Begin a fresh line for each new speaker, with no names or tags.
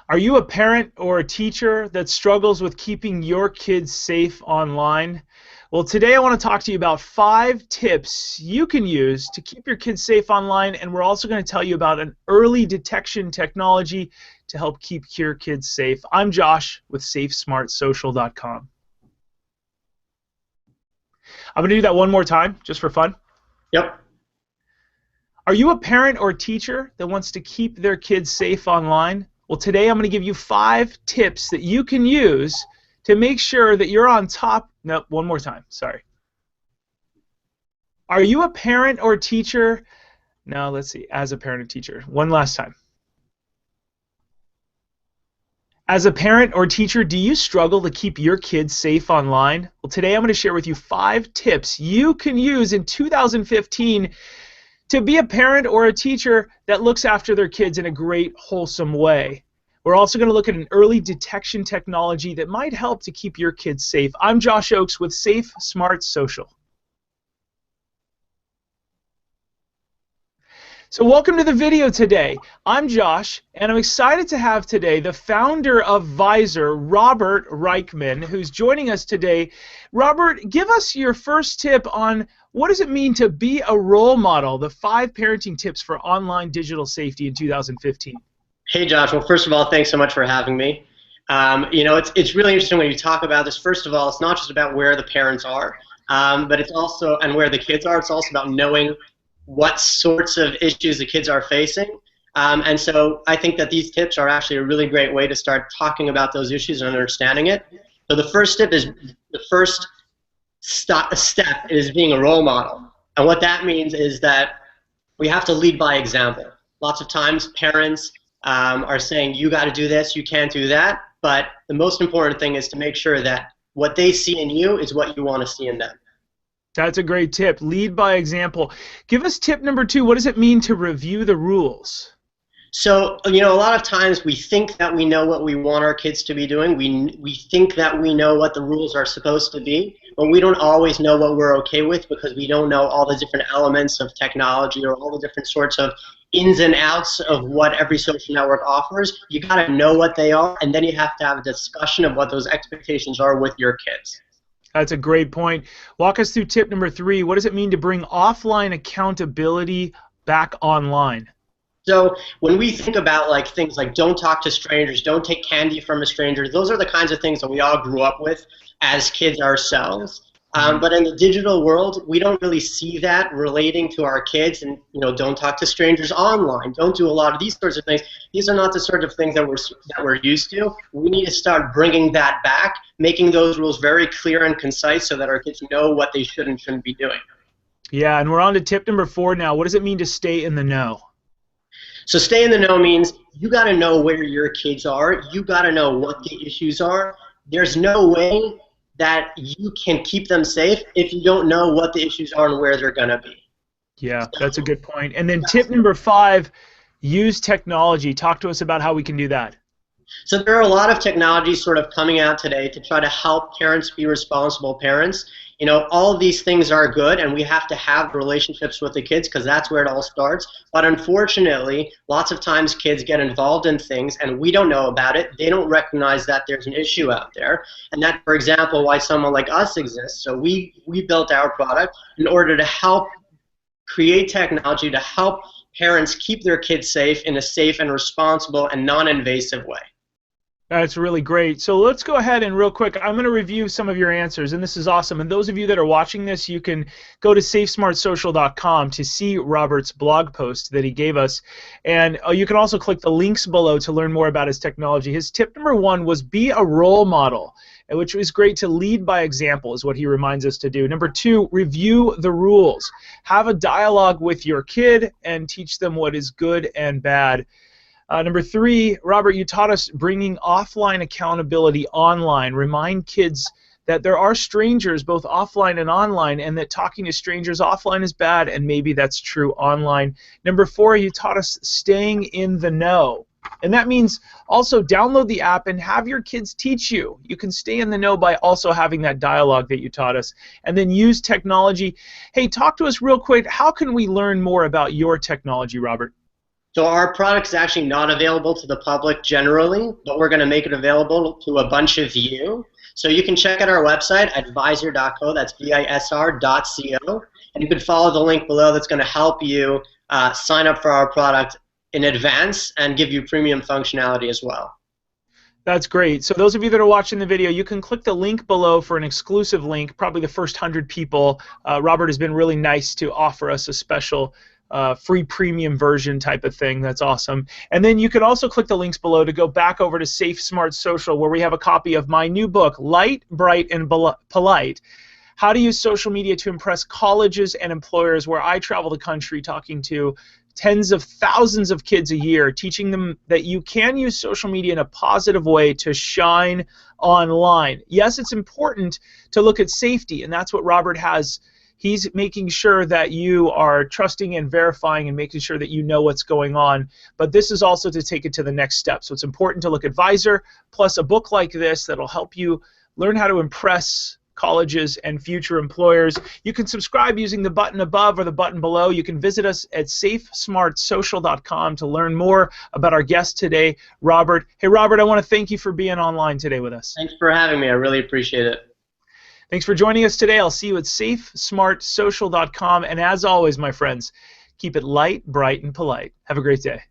Are you a parent or a teacher that struggles with keeping your kids safe online? Well, today I want to talk to you about 5 tips you can use to keep your kids safe online, and we're also going to tell you about an early detection technology to help keep your kids safe. I'm Josh with SafeSmartSocial.com. I'm going to do that one more time, just for fun.
Yep.
Are you a parent or teacher that wants to keep their kids safe online? Well, today I'm going to give you 5 tips that you can use to make sure that you're on top. Nope, one more time. Sorry. Are you a parent or teacher? No, let's see. As a parent or teacher. One last time. As a parent or teacher, do you struggle to keep your kids safe online? Well, today I'm going to share with you 5 tips you can use in 2015 to be a parent or a teacher that looks after their kids in a great, wholesome way. We're also going to look at an early detection technology that might help to keep your kids safe. I'm Josh Oakes with Safe Smart Social. So welcome to the video today. I'm Josh, and I'm excited to have today the founder of Visor, Robert Reichman, who's joining us today. Robert, give us your first tip on what does it mean to be a role model, the 5 parenting tips for online digital safety in 2015.
Hey, Josh. Well, first of all, thanks so much for having me. It's really interesting when you talk about this. First of all, it's not just about where the parents are, but it's also, and where the kids are, it's also about knowing what sorts of issues the kids are facing. And so I think that these tips are actually a really great way to start talking about those issues and understanding it. So the first tip is, the first step is being a role model. And what that means is that we have to lead by example. Lots of times parents are saying, you got to do this, you can't do that. But the most important thing is to make sure that what they see in you is what you want to see in them.
That's a great tip. Lead by example. Give us tip number 2. What does it mean to review the rules?
So, a lot of times we think that we know what we want our kids to be doing. We think that we know what the rules are supposed to be, but we don't always know what we're okay with because we don't know all the different elements of technology or all the different sorts of ins and outs of what every social network offers. You got to know what they are, and then you have to have a discussion of what those expectations are with your kids.
That's a great point. Walk us through tip number 3. What does it mean to bring offline accountability back online?
So when we think about things like don't talk to strangers, don't take candy from a stranger, those are the kinds of things that we all grew up with as kids ourselves. But in the digital world, we don't really see that relating to our kids. And don't talk to strangers online. Don't do a lot of these sorts of things. These are not the sort of things that we're used to. We need to start bringing that back, making those rules very clear and concise so that our kids know what they should and shouldn't be doing.
Yeah, and we're on to tip number 4 now. What does it mean to stay in the know?
So stay in the know means you got to know where your kids are. You got to know what the issues are. There's no way that you can keep them safe if you don't know what the issues are and where they're going to be.
Yeah, that's a good point. And then tip number 5, use technology. Talk to us about how we can do that.
So there are a lot of technologies sort of coming out today to try to help parents be responsible parents. All of these things are good, and we have to have relationships with the kids because that's where it all starts. But unfortunately, lots of times kids get involved in things and we don't know about it. They don't recognize that there's an issue out there. And that's, for example, why someone like us exists. So we built our product in order to help create technology to help parents keep their kids safe in a safe and responsible and non-invasive way.
That's really great. So let's go ahead and real quick, I'm going to review some of your answers, and this is awesome. And those of you that are watching this, you can go to SafeSmartSocial.com to see Robert's blog post that he gave us. And you can also click the links below to learn more about his technology. His tip number 1 was be a role model, which is great to lead by example is what he reminds us to do. Number 2, review the rules. Have a dialogue with your kid and teach them what is good and bad. Number 3, Robert, you taught us bringing offline accountability online. Remind kids that there are strangers both offline and online, and that talking to strangers offline is bad, and maybe that's true online. Number 4, you taught us staying in the know. And that means also download the app and have your kids teach you. You can stay in the know by also having that dialogue that you taught us. And then use technology. Hey, talk to us real quick. How can we learn more about your technology, Robert?
So our product is actually not available to the public generally, but we're going to make it available to a bunch of you. So you can check out our website at Visor.co, that's VISR.co, and you can follow the link below that's going to help you sign up for our product in advance and give you premium functionality as well.
That's great. So those of you that are watching the video, you can click the link below for an exclusive link, probably the first 100 people. Robert has been really nice to offer us a special free premium version type of thing. That's awesome. And then you can also click the links below to go back over to Safe Smart Social, where we have a copy of my new book, Light, Bright, and Polite: How to Use Social Media to Impress Colleges and Employers, where I travel the country talking to tens of thousands of kids a year, teaching them that you can use social media in a positive way to shine online. Yes, it's important to look at safety, and that's what Robert has. He's making sure that you are trusting and verifying and making sure that you know what's going on. But this is also to take it to the next step. So it's important to look at Visor, plus a book like this that'll help you learn how to impress colleges and future employers. You can subscribe using the button above or the button below. You can visit us at safesmartsocial.com to learn more about our guest today, Robert. Hey, Robert, I want to thank you for being online today with us.
Thanks for having me. I really appreciate it.
Thanks for joining us today. I'll see you at safesmartsocial.com. And as always, my friends, keep it light, bright, and polite. Have a great day.